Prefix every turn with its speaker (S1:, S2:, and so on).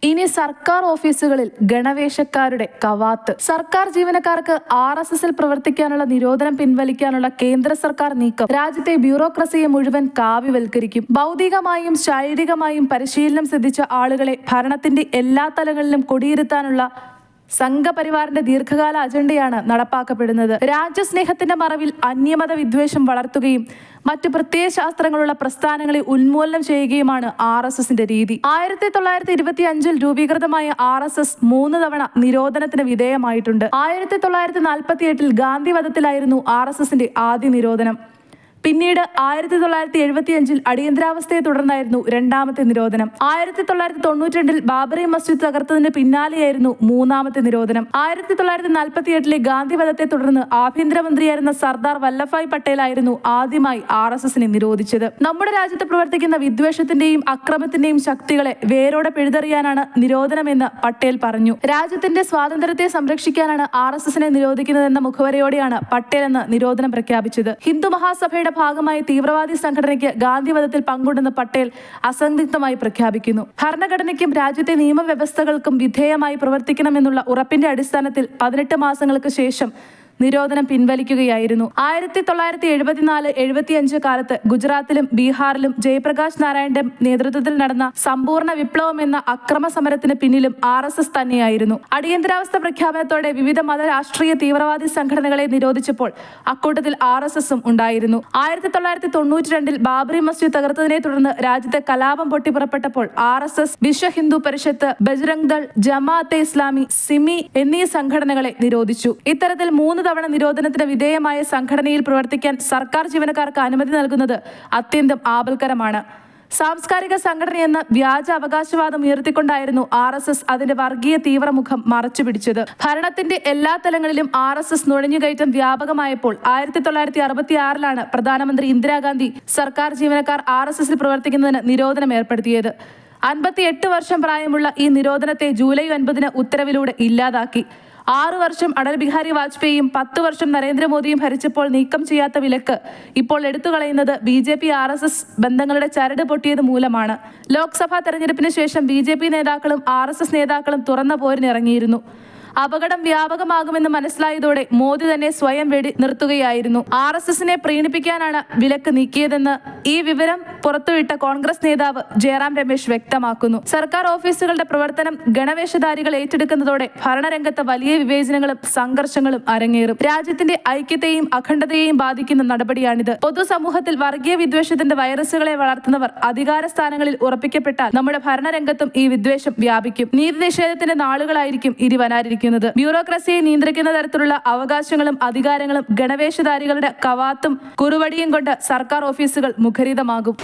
S1: ഇനി സർക്കാർ ഓഫീസുകളിൽ ഗണവേഷക്കാരുടെ കവാത്ത്. സർക്കാർ ജീവനക്കാർക്ക് RSSൽ പ്രവർത്തിക്കാനുള്ള നിരോധനം പിൻവലിക്കാനുള്ള കേന്ദ്ര സർക്കാർ നീക്കം രാജ്യത്തെ ബ്യൂറോക്രസിയെ മുഴുവൻ കാവ്യവൽക്കരിക്കും. ഭൗതികമായും ശാരീരികമായും പരിശീലനം സിദ്ധിച്ച ആളുകളെ ഭരണത്തിന്റെ എല്ലാ തലങ്ങളിലും കൊടിയിരുത്താനുള്ള സംഘപരിവാറിന്റെ ദീർഘകാല അജണ്ടയാണ് നടപ്പാക്കപ്പെടുന്നത്. രാജ്യസ്നേഹത്തിന്റെ മറവിൽ അന്യമത വിദ്വേഷം വളർത്തുകയും മറ്റു പ്രത്യയശാസ്ത്രങ്ങളുള്ള പ്രസ്ഥാനങ്ങളെ ഉന്മൂലനം ചെയ്യുകയുമാണ് RSSന്റെ രീതി. 1925 രൂപീകൃതമായ RSS 3 തവണ നിരോധനത്തിന് വിധേയമായിട്ടുണ്ട്. 1948 ഗാന്ധി വധത്തിലായിരുന്നു RSSന്റെ ആദ്യ നിരോധനം. പിന്നീട് 1975 അടിയന്തരാവസ്ഥയെ തുടർന്നായിരുന്നു രണ്ടാമത്തെ നിരോധനം. 1992 ബാബറി മസ്ജിദ് തകർത്തതിന് പിന്നാലെയായിരുന്നു മൂന്നാമത്തെ നിരോധനം. 1948 ഗാന്ധി വധത്തെ തുടർന്ന് ആഭ്യന്തരമന്ത്രിയായിരുന്ന സർദാർ വല്ലഭായ് പട്ടേലായിരുന്നു ആദ്യമായി RSSനെ നിരോധിച്ചത്. നമ്മുടെ രാജ്യത്ത് പ്രവർത്തിക്കുന്ന വിദ്വേഷത്തിന്റെയും അക്രമത്തിന്റെയും ശക്തികളെ വേരോടെ പിഴുതെറിയാനാണ് നിരോധനമെന്ന് പട്ടേൽ പറഞ്ഞു. രാജ്യത്തിന്റെ സ്വാതന്ത്ര്യത്തെ സംരക്ഷിക്കാനാണ് RSSനെ നിരോധിക്കുന്നതെന്ന മുഖവരയോടെയാണ് പട്ടേൽ എന്ന് നിരോധനം പ്രഖ്യാപിച്ചത്. ഹിന്ദു മഹാസഭയുടെ ഭാഗമായി തീവ്രവാദി സംഘടനയ്ക്ക് ഗാന്ധിവധത്തിൽ പങ്കുണ്ടെന്ന് പട്ടേൽ അസന്ദിഗ്ധമായി പ്രഖ്യാപിക്കുന്നു. ഭരണഘടനയ്ക്കും രാജ്യത്തെ നിയമവ്യവസ്ഥകൾക്കും വിധേയമായി പ്രവർത്തിക്കണമെന്നുള്ള ഉറപ്പിന്റെ അടിസ്ഥാനത്തിൽ 18 മാസങ്ങൾക്ക് ശേഷം നിരോധനം പിൻവലിക്കുകയായിരുന്നു. 1974-75 കാലത്ത് ഗുജറാത്തിലും ബീഹാറിലും ജയപ്രകാശ് നാരായണന്റെ നേതൃത്വത്തിൽ നടന്ന സമ്പൂർണ്ണ വിപ്ലവം എന്ന അക്രമ സമരത്തിന് പിന്നിലും RSS തന്നെയായിരുന്നു. അടിയന്തരാവസ്ഥ പ്രഖ്യാപനത്തോടെ വിവിധ മത രാഷ്ട്രീയ തീവ്രവാദി സംഘടനകളെ നിരോധിച്ചപ്പോൾ അക്കൂട്ടത്തിൽ RSSും ഉണ്ടായിരുന്നു. 1992 ബാബറി മസ്ജിദ് തകർത്തതിനെ തുടർന്ന് രാജ്യത്തെ കലാപം പൊട്ടിപ്പുറപ്പെട്ടപ്പോൾ RSS, വിശ്വ ഹിന്ദു പരിഷത്ത്, ബജ്രംഗ് ദൾ, ജമാഅത്തെ ഇസ്ലാമി, സിമി എന്നീ സംഘടനകളെ നിരോധിച്ചു. ഇത്തരത്തിൽ 3 തവണ നിരോധനത്തിന് വിധേയമായ സംഘടനയിൽ പ്രവർത്തിക്കാൻ സർക്കാർ ജീവനക്കാർക്ക് അനുമതി നൽകുന്നത് അത്യന്തം ആപൽക്കരമാണ്. സാംസ്കാരിക സംഘടനയെന്ന വ്യാജ അവകാശവാദം ഉയർത്തിക്കൊണ്ടായിരുന്നു RSS അതിന്റെ വർഗീയ തീവ്രമുഖം മറച്ചുപിടിച്ചത്. ഭരണത്തിന്റെ എല്ലാ തലങ്ങളിലും RSS നുഴഞ്ഞുകയറ്റം വ്യാപകമായപ്പോൾ 1966 പ്രധാനമന്ത്രി ഇന്ദിരാഗാന്ധി സർക്കാർ ജീവനക്കാർ RSSൽ പ്രവർത്തിക്കുന്നതിന് നിരോധനം ഏർപ്പെടുത്തിയത്. 58 വർഷം പ്രായമുള്ള ഈ നിരോധനത്തെ ജൂലൈ 9 ഉത്തരവിലൂടെ ഇല്ലാതാക്കി. 6 വർഷം അടൽ ബിഹാരി വാജ്പേയിയും 10 വർഷം നരേന്ദ്രമോദിയും ഭരിച്ചപ്പോൾ നീക്കം ചെയ്യാത്ത വിലക്ക് ഇപ്പോൾ എടുത്തുകളയുന്നത് BJP-RSS ബന്ധങ്ങളുടെ ചരട് പൊട്ടിയത് മൂലമാണ്. ലോക്സഭാ തെരഞ്ഞെടുപ്പിന് ശേഷം BJP നേതാക്കളും RSS നേതാക്കളും തുറന്ന പോരിനിറങ്ങിയിരുന്നു. അപകടം വ്യാപകമാകുമെന്ന് മനസ്സിലായതോടെ മോദി തന്നെ സ്വയം വെടി നിർത്തുകയായിരുന്നു. RSSനെ പ്രീണിപ്പിക്കാനാണ് വിലക്ക് നീക്കിയതെന്ന് ഈ വിവരം പുറത്തുവിട്ട കോൺഗ്രസ് നേതാവ് ജയറാം രമേശ് വ്യക്തമാക്കുന്നു. സർക്കാർ ഓഫീസുകളുടെ പ്രവർത്തനം ഗണവേഷധാരികൾ ഏറ്റെടുക്കുന്നതോടെ ഭരണരംഗത്ത് വലിയ വിവേചനങ്ങളും സംഘർഷങ്ങളും അരങ്ങേറും. രാജ്യത്തിന്റെ ഐക്യത്തെയും അഖണ്ഡതയെയും ബാധിക്കുന്ന നടപടിയാണിത്. പൊതുസമൂഹത്തിൽ വർഗീയ വിദ്വേഷത്തിന്റെ വൈറസുകളെ വളർത്തുന്നവർ അധികാര സ്ഥാനങ്ങളിൽ ഉറപ്പിക്കപ്പെട്ടാൽ നമ്മുടെ ഭരണരംഗത്തും ഈ വിദ്വേഷം വ്യാപിക്കും. നീതി നിഷേധത്തിന്റെ നാളുകളായിരിക്കും ഇനി വരാനിരിക്കുന്നത്. ബ്യൂറോക്രസിയെ നിയന്ത്രിക്കുന്ന തരത്തിലുള്ള അവകാശങ്ങളും അധികാരങ്ങളും ഗണവേഷധാരികളുടെ കവാത്തും കുറുവടിയും കൊണ്ട് സർക്കാർ ഓഫീസുകൾ മുഖരിതമാകും.